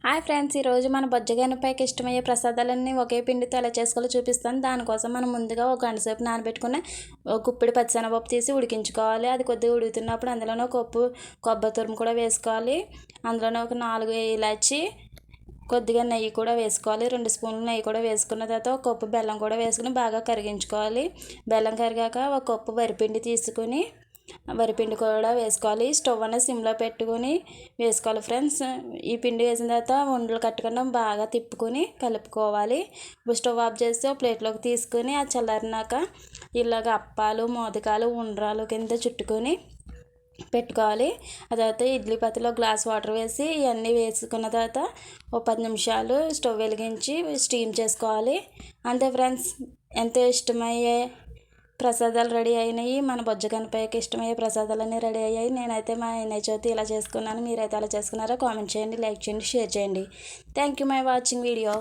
Hi friends, ఈరోజు మన బొజ్జగనపైకి ఇష్టమయ్యే ప్రసాదాలన్నీ ఒకే పిండితో ఎలా చేసుకోవాలో చూపిస్తాను. దానికోసం మనం ముందుగా ఒక గంట సేపు నానబెట్టుకుని ఒక గుప్పిడి పచ్చిశనగపప్పు తీసి ఉడికించుకోవాలి. అది కొద్దిగా ఉడుకుతున్నప్పుడు అందులోనే ఒక కప్పు కొబ్బరి తురుము కూడా వేసుకోవాలి. అందులోనే ఒక 4 ఇలాచి, కొద్దిగా నెయ్యి కూడా వేసుకోవాలి. 2 స్పూన్లు నెయ్యి కూడా వేసుకున్న తర్వాత ఒక కప్పు బెల్లం కూడా వేసుకుని బాగా కరిగించుకోవాలి. బెల్లం కరిగాక ఒక కప్పు వరిపిండి తీసుకుని వరిపిండి కూడా వేసుకోవాలి. స్టవ్ అనేది సిమ్లో పెట్టుకొని వేసుకోవాలి ఫ్రెండ్స్. ఈ పిండి వేసిన తర్వాత ఉండలు కట్టకుండా బాగా తిప్పుకొని కలుపుకోవాలి. స్టవ్ ఆఫ్ చేసి ప్లేట్లోకి తీసుకొని ఆ చల్లారినాక ఇలాగ అప్పాలు, మోదకాలు, ఉండ్రాలు కింద చుట్టుకొని పెట్టుకోవాలి. ఆ తర్వాత ఇడ్లీ పాత్రలో గ్లాస్ వాటర్ వేసి ఇవన్నీ వేసుకున్న తర్వాత ఒక 10 నిమిషాలు స్టవ్ వెలిగించి స్టీమ్ చేసుకోవాలి. అంతే ఫ్రెండ్స్, ఎంతో ఇష్టమయ్యే ప్రసాదాలు రెడీ అయినాయి. మన బొజ్జగనపైకి ఇష్టమయ్యే ప్రసాదాలన్నీ రెడీ అయ్యాయి. నేనైతే మా వినాయక చవితి ఇలా చేసుకున్నాను. మీరైతే అలా చేసుకున్నారో కామెంట్ చేయండి, లైక్ చేయండి, షేర్ చేయండి. Thank you my watching video.